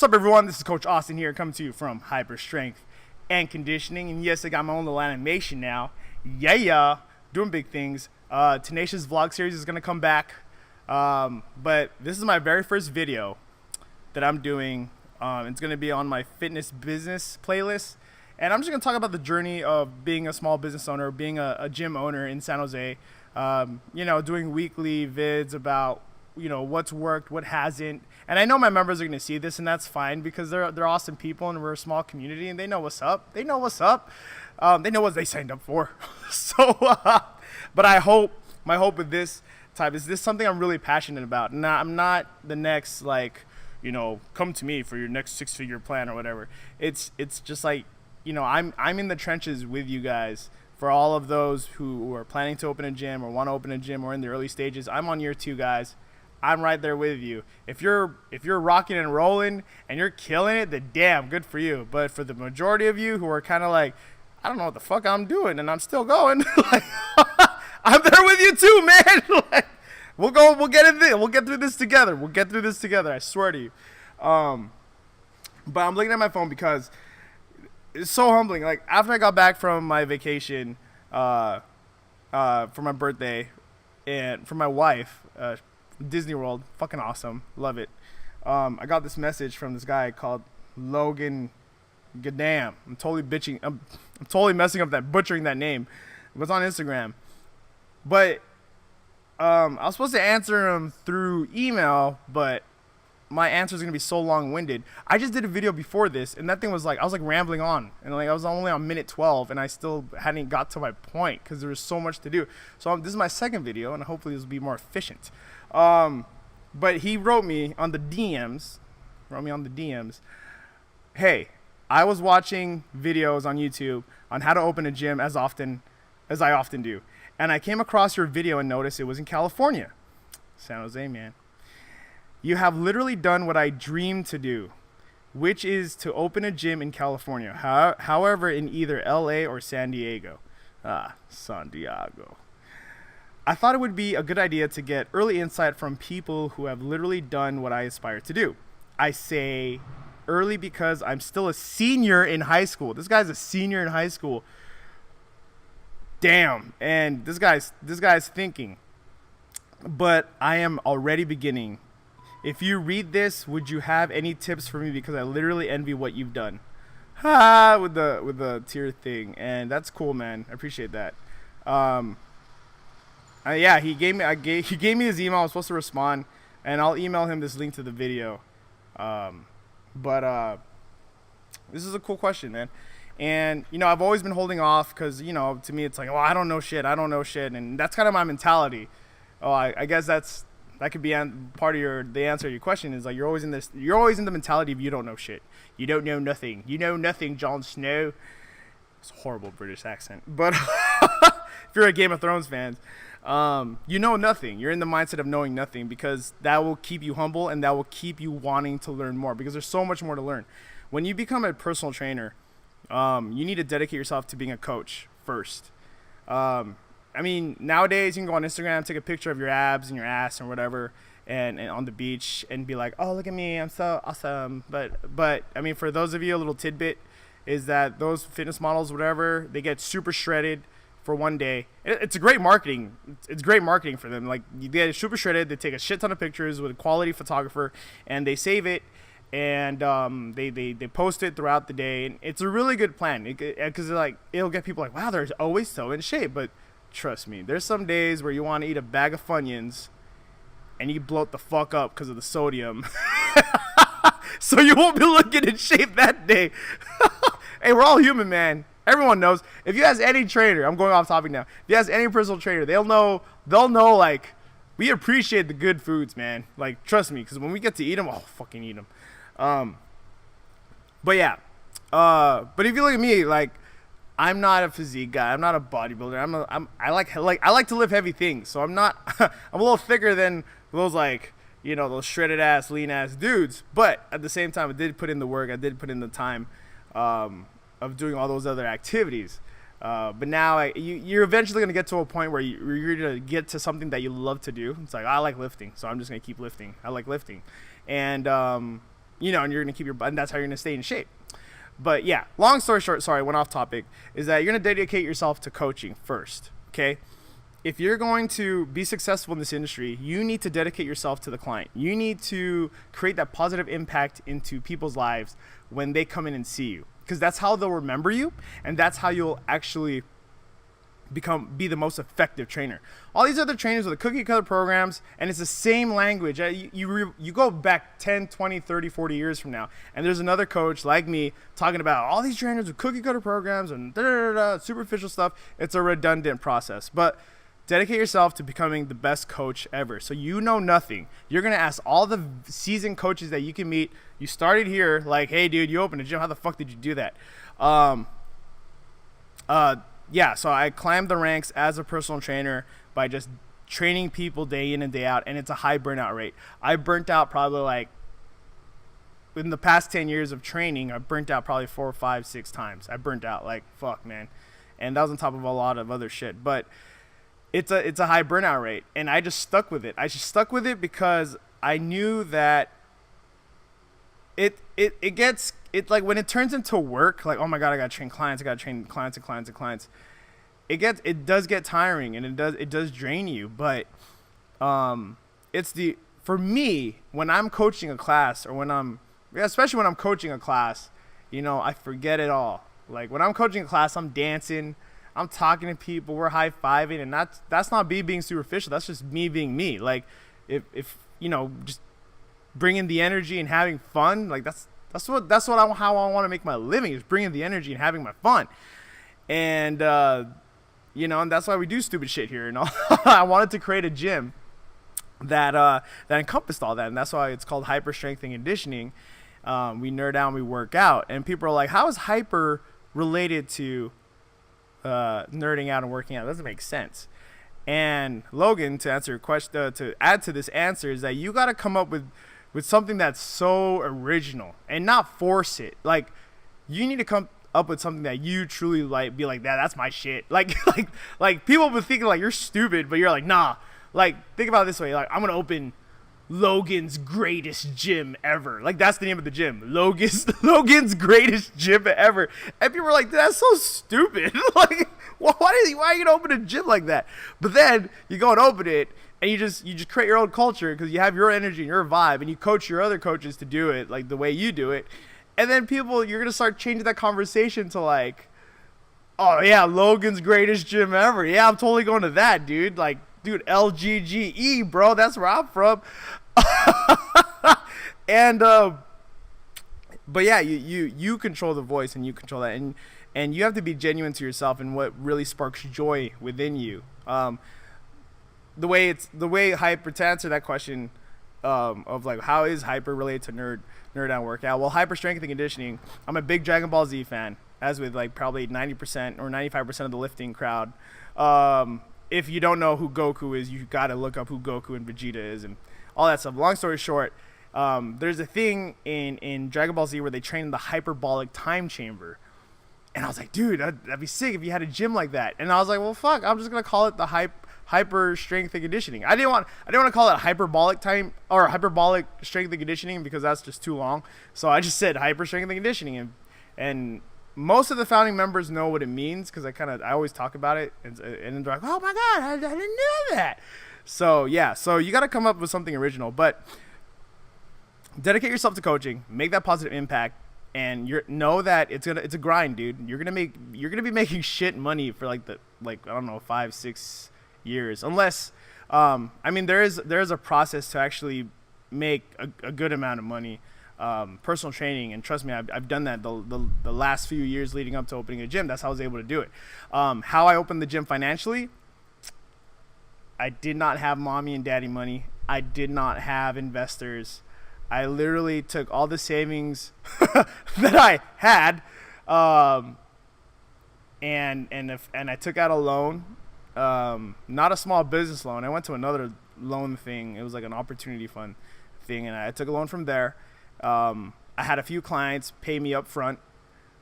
What's up, everyone? This is Coach Austin here, coming to you from Hyper Strength and Conditioning. And yes, I got my own little animation now. Yeah, doing big things. Tenacious vlog series is gonna come back, but this is my very first video that I'm doing. It's gonna be on my fitness business playlist, and I'm just gonna talk about the journey of being a small business owner, being a gym owner in San Jose. Doing weekly vids about what's worked, what hasn't. And I know my members are going to see this, and that's fine because they're awesome people and we're a small community and they know what's up. They know what's up. They know what they signed up for. But my hope with this type is this something I'm really passionate about. And I'm not the next, come to me for your next 6-figure plan or whatever. It's just like, I'm in the trenches with you guys. For all of those who are planning to open a gym or want to open a gym or in the early stages, I'm on year 2, guys. I'm right there with you. If you're rocking and rolling and you're killing it, then damn, good for you. But for the majority of you who are kind of like, I don't know what the fuck I'm doing and I'm still going, I'm there with you too, man. We'll get through this together. I swear to you. But I'm looking at my phone because it's so humbling. Like, after I got back from my vacation for my birthday and for my wife, Disney World, fucking awesome, love it. I got this message from this guy called Logan Gadam. I'm totally messing up butchering that name. It was on Instagram, but I was supposed to answer him through email, but my answer is gonna be so long-winded. I just did a video before this, and that thing was I was rambling on, and I was only on minute 12, and I still hadn't got to my point because there was so much to do. So this is my second video, and hopefully this will be more efficient. But he wrote me on the DMs. Hey, I was watching videos on YouTube on how to open a gym as I often do, and I came across your video and noticed it was in California, San Jose, man. You have literally done what I dreamed to do, which is to open a gym in California. However, in either LA or San Diego. San Diego. I thought it would be a good idea to get early insight from people who have literally done what I aspire to do. I say early because I'm still a senior in high school. This guy's a senior in high school. Damn. And this guy's thinking. But I am already beginning. If you read this, would you have any tips for me? Because I literally envy what you've done. With the tier thing, and that's cool, man. I appreciate that. Yeah, he gave me his email. I was supposed to respond, and I'll email him this link to the video. But this is a cool question, man. And I've always been holding off because to me it's like, oh, I don't know shit, and that's kind of my mentality. I guess that could be part of the answer to your question is you're always in the mentality of you don't know shit. You don't know nothing. You know nothing, Jon Snow. It's a horrible British accent. But if you're a Game of Thrones fan, you know nothing. You're in the mindset of knowing nothing because that will keep you humble and that will keep you wanting to learn more because there's so much more to learn. When you become a personal trainer, you need to dedicate yourself to being a coach first. Nowadays you can go on Instagram, take a picture of your abs and your ass and whatever, and on the beach and be like, oh, look at me, I'm so awesome. But for those of you, a little tidbit is that those fitness models, whatever, they get super shredded for one day. It's great marketing. It's great marketing for them. They get super shredded. They take a shit ton of pictures with a quality photographer and they save it. And they post it throughout the day. And it's a really good plan because it'll get people like, wow, they're always so in shape. But trust me, there's some days where you want to eat a bag of Funyuns and you bloat the fuck up because of the sodium. So you won't be looking in shape that day. Hey, we're all human, man. Everyone knows. If you ask any trainer, I'm going off topic now. If you ask any personal trainer, they'll know we appreciate the good foods, man. Trust me, because when we get to eat them, I'll fucking eat them. But yeah. But if you look at me, I'm not a physique guy. I'm not a bodybuilder. I like to lift heavy things. So I'm not. I'm a little thicker than those those shredded ass, lean ass dudes. But at the same time, I did put in the work. I did put in the time of doing all those other activities. But now you're eventually gonna get to a point where you're gonna get to something that you love to do. It's I like lifting, so I'm just gonna keep lifting. I like lifting, and and you're gonna keep your butt, and that's how you're gonna stay in shape. But yeah, long story short, sorry, I went off topic, is that you're gonna dedicate yourself to coaching first, okay? If you're going to be successful in this industry, you need to dedicate yourself to the client. You need to create that positive impact into people's lives when they come in and see you, because that's how they'll remember you, and that's how you'll actually be the most effective trainer. All these other trainers with the cookie cutter programs, and it's the same language. You go back 10, 20, 30, 40 years from now, and there's another coach like me talking about all these trainers with cookie cutter programs and superficial stuff. It's a redundant process. But dedicate yourself to becoming the best coach ever. So you know nothing. You're going to ask all the seasoned coaches that you can meet. You started here, like, hey, dude, you opened a gym. How the fuck did you do that? Yeah, so I climbed the ranks as a personal trainer by just training people day in and day out, and it's a high burnout rate. I burnt out probably like, in the past 10 years of training, I burnt out probably 4, 5, 6 times. I burnt out like, fuck, man. And that was on top of a lot of other shit. But it's a high burnout rate, and I just stuck with it. I just stuck with it because I knew that it like when it turns into work, like, oh my God, I gotta train clients, it does get tiring, and it does drain you. But for me, when I'm coaching a class, or especially when I'm coaching a class, I forget it all. Like when I'm coaching a class, I'm dancing, I'm talking to people, we're high-fiving, and that's not me being superficial. That's just me being me. Like if just bringing the energy and having fun, like that's how I want to make my living, is bringing the energy and having my fun. And and that's why we do stupid shit here. I wanted to create a gym that encompassed all that, and that's why it's called Hyper Strength and Conditioning. We nerd out and we work out, and people are like, how is hyper related to nerding out and working out? It doesn't make sense. And Logan, to answer your question, to add to this answer, is that you got to come up with something that's so original and not force it. Like, you need to come up with something that you truly like, be like, that's my shit. Like people have been thinking like you're stupid, but you're like, nah. Like, think about it this way. Like, I'm gonna open Logan's greatest gym ever. Like, that's the name of the gym. Logan's greatest gym ever. And people are like, that's so stupid. Like, why are you gonna open a gym like that? But then you go and open it, and you just create your own culture, because you have your energy and your vibe, and you coach your other coaches to do it like the way you do it. And then you're going to start changing that conversation to like, oh yeah, Logan's greatest gym ever. Yeah, I'm totally going to that, dude. Like, dude, LGGE, bro. That's where I'm from. And, but yeah, you control the voice, and you control that. And you have to be genuine to yourself and what really sparks joy within you. The way hyper, to answer that question, of like, how is hyper related to nerd out workout? Well, Hyper Strength and Conditioning, I'm a big Dragon Ball Z fan, as with like probably 90% or 95% of the lifting crowd. If you don't know who Goku is, you gotta look up who Goku and Vegeta is and all that stuff. Long story short, there's a thing in Dragon Ball Z where they train in the hyperbolic time chamber. And I was like, dude, that'd be sick if you had a gym like that. And I was like, well, fuck, I'm just gonna call it the Hyper Strength and Conditioning. I didn't want to call it hyperbolic time or hyperbolic strength and conditioning, because that's just too long. So I just said Hyper Strength and Conditioning, and most of the founding members know what it means, because I always talk about it, and they're like, oh my God, I didn't know that. So yeah, so you got to come up with something original, but dedicate yourself to coaching, make that positive impact, and know that it's a grind, dude. You're gonna be making shit money for I don't know, 5, 6 years, unless there is a process to actually make a good amount of money, personal training, and trust me, I've done that the last few years leading up to opening a gym. That's how I was able to do it. How I opened the gym financially, I did not have mommy and daddy money. I did not have investors. I literally took all the savings that I had, and I took out a loan. Not a small business loan. I went to another loan thing. It was like an opportunity fund thing, and I took a loan from there. I had a few clients pay me up front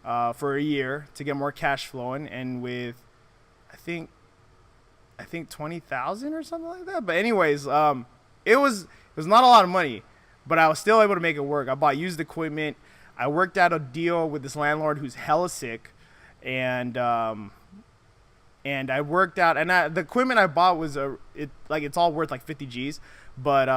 for a year to get more cash flowing, and with I think 20,000 or something like that. But anyways, it was not a lot of money, but I was still able to make it work. I bought used equipment. I worked out a deal with this landlord who's hella sick, and I worked out, and the equipment I bought was it's all worth like 50 G's, but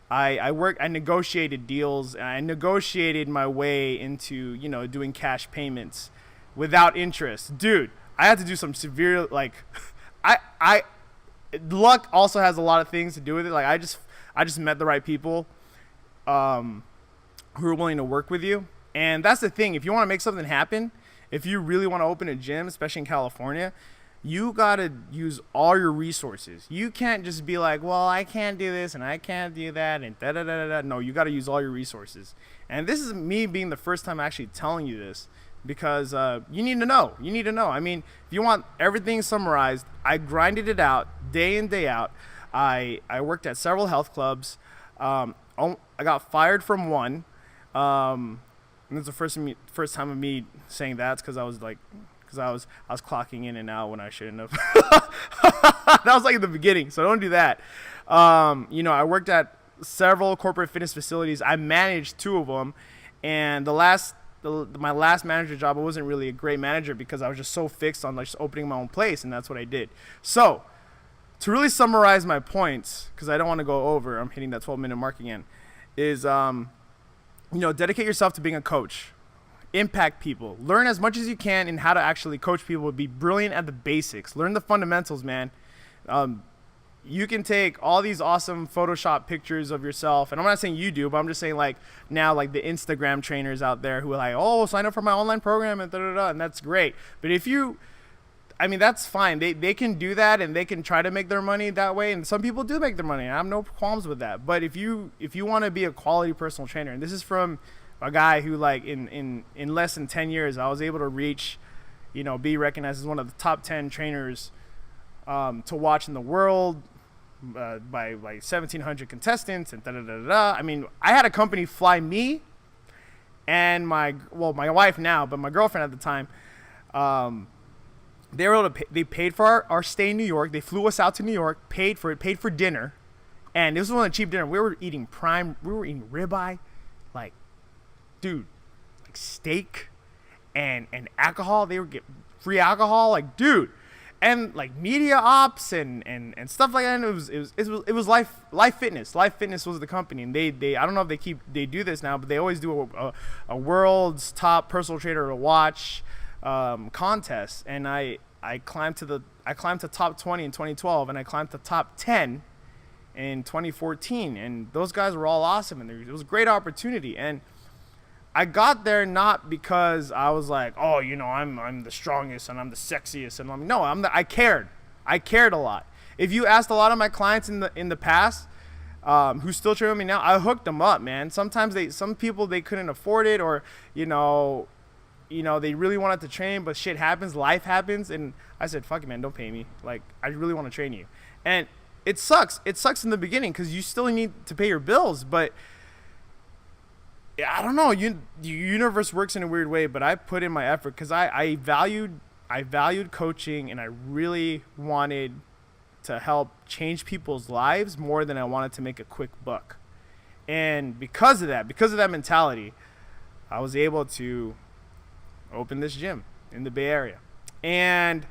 I negotiated deals, and I negotiated my way into, you know, doing cash payments without interest. Dude, I had to do some severe, like, I luck also has a lot of things to do with it. Like, I just met the right people who are willing to work with you. And that's the thing. If you want to make something happen, if you really want to open a gym, especially in California, you got to use all your resources. You can't just be like, well, I can't do this and I can't do that and da-da-da-da-da. No, you got to use all your resources. And this is me being the first time actually telling you this, because you need to know. You need to know. I mean, if you want everything summarized, I grinded it out day in, day out. I worked at several health clubs. I got fired from one. And this is the first time of me saying that, because I was clocking in and out when I shouldn't have. That was like in the beginning, so don't do that. You know, I worked at several corporate fitness facilities. I managed 2 of them, and my last manager job, I wasn't really a great manager because I was just so fixed on like just opening my own place, and that's what I did. So to really summarize my points, because I don't want to go over, I'm hitting that 12-minute mark again, is you know, dedicate yourself to being a coach. Impact people. Learn as much as you can in how to actually coach people. Be brilliant at the basics. Learn the fundamentals, man. You can take all these awesome Photoshop pictures of yourself, and I'm not saying you do, but I'm just saying, like, now, like the Instagram trainers out there who are like, oh, sign up for my online program and da-da-da, and that's great. But if you, I mean, that's fine. They can do that, and they can try to make their money that way, and some people do make their money. I have no qualms with that. But if you want to be a quality personal trainer, and this is from a guy who, like, in less than 10 years, I was able to reach, you know, be recognized as one of the top 10 trainers to watch in the world by like 1,700 contestants and da-da-da-da. I mean, I had a company fly me and my wife now, but my girlfriend at the time. They were able to they paid for our stay in New York. They flew us out to New York, paid for dinner, and this was one of the cheap dinner. We were eating ribeye, like, dude, like steak and alcohol. They were getting free alcohol, like, dude, and like media ops and stuff like that. And it was Life Fitness. Life Fitness was the company, and they I don't know if they do this now, but they always do a world's top personal trainer to watch contest. And I climbed to top 20 in 2012, and I climbed to top 10 in 2014, and those guys were all awesome, and it was a great opportunity. And I got there not because I was like, oh, you know, I'm the strongest and I'm the sexiest, and I cared a lot. If you asked a lot of my clients in the past who still train with me now, I hooked them up, man. Sometimes some people, they couldn't afford it, or you know, they really wanted to train, but shit happens, life happens, and I said, fuck it, man, don't pay me. Like, I really want to train you. And it sucks. It sucks in the beginning because you still need to pay your bills, but I don't know. The universe works in a weird way, but I put in my effort because I valued coaching, and I really wanted to help change people's lives more than I wanted to make a quick buck. And because of that mentality, I was able to open this gym in the Bay Area, and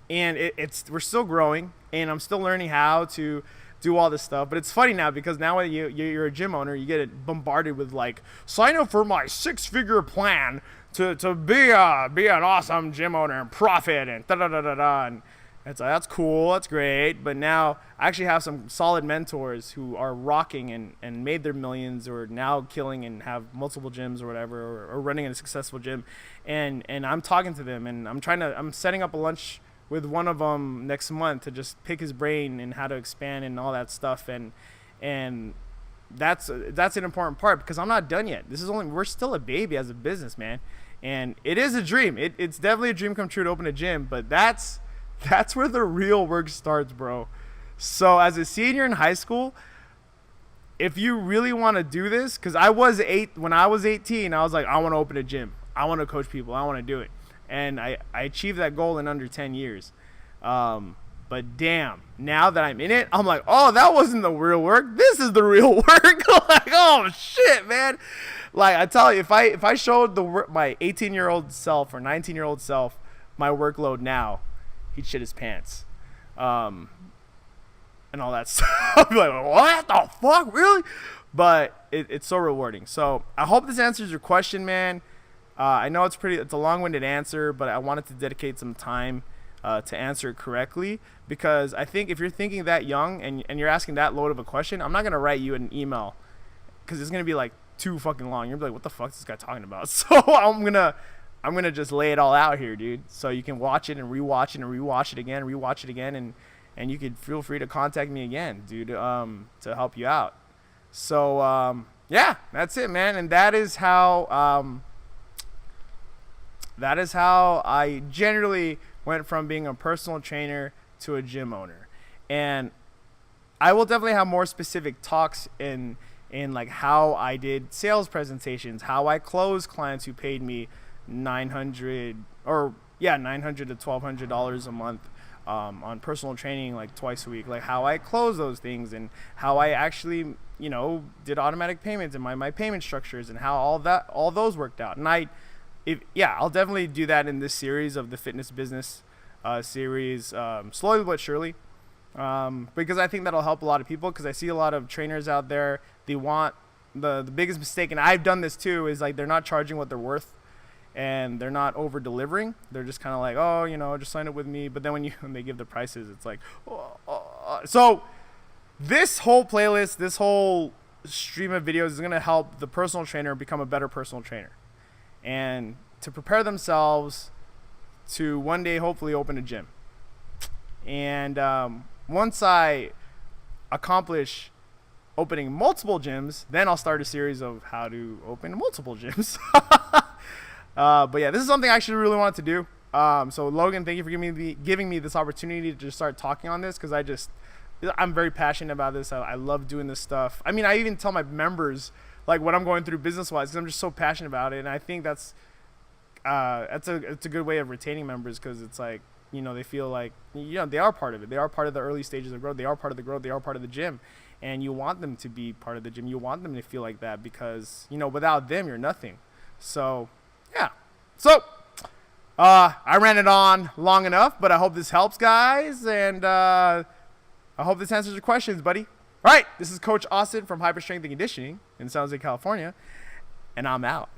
we're still growing, and I'm still learning how to do all this stuff. But it's funny now, because now when you're a gym owner, you get bombarded with like, sign up for my 6-figure plan to be an awesome gym owner and profit and da da da da da. And it's like, that's cool, that's great. But now I actually have some solid mentors who are rocking and made their millions, or now killing and have multiple gyms or whatever, or running a successful gym. And I'm talking to them, and I'm setting up a lunch with one of them next month to just pick his brain and how to expand and all that stuff. And that's an important part, because I'm not done yet. We're still a baby as a business, man. And it is a dream. It's definitely a dream come true to open a gym, but that's where the real work starts, bro. So as a senior in high school, if you really want to do this, because when I was 18, I was like, I want to open a gym. I want to coach people. I want to do it. And I achieved that goal in under 10 years. But damn, now that I'm in it, I'm like, oh, that wasn't the real work. This is the real work. Like, oh shit, man. Like, I tell you, if I showed my 18-year-old self or 19-year-old self my workload now, he'd shit his pants, and all that stuff. I'd be like, what the fuck, really? But it's so rewarding. So I hope this answers your question, man. I know it's a long-winded answer, but I wanted to dedicate some time to answer it correctly, because I think if you're thinking that young and you're asking that load of a question, I'm not gonna write you an email because it's gonna be like too fucking long. You're gonna be like, what the fuck is this guy talking about? So I'm gonna just lay it all out here, dude. So you can watch it and rewatch it and rewatch it again, and you could feel free to contact me again, dude, to help you out. So yeah, that's it, man. And that is how I generally went from being a personal trainer to a gym owner. And I will definitely have more specific talks in like how I did sales presentations, how I closed clients who paid me $900 to $1,200 a month on personal training, like twice a week, like how I close those things, and how I actually, did automatic payments and my payment structures, and how all those worked out. And I'll definitely do that in this series of the fitness business series, slowly but surely, because I think that'll help a lot of people, because I see a lot of trainers out there, they want the biggest mistake, and I've done this too, is like they're not charging what they're worth, and they're not over delivering. They're just kind of like, oh, just sign up with me. But then when they give the prices, it's like, So this whole playlist, this whole stream of videos is going to help the personal trainer become a better personal trainer, and to prepare themselves to one day hopefully open a gym. And once I accomplish opening multiple gyms, then I'll start a series of how to open multiple gyms. But yeah, this is something I actually really wanted to do. So Logan, thank you for giving me this opportunity to just start talking on this, because I'm very passionate about this. I love doing this stuff. I mean, I even tell my members like what I'm going through business-wise, because I'm just so passionate about it. And I think it's a good way of retaining members, because it's like, they feel like, they are part of it. They are part of the early stages of growth. They are part of the growth. They are part of the gym. And you want them to be part of the gym. You want them to feel like that, because, without them, you're nothing. So, yeah. So, I ran it on long enough, but I hope this helps, guys. And I hope this answers your questions, buddy. All right. This is Coach Austin from Hyper Strength and Conditioning in San Jose, California. And I'm out.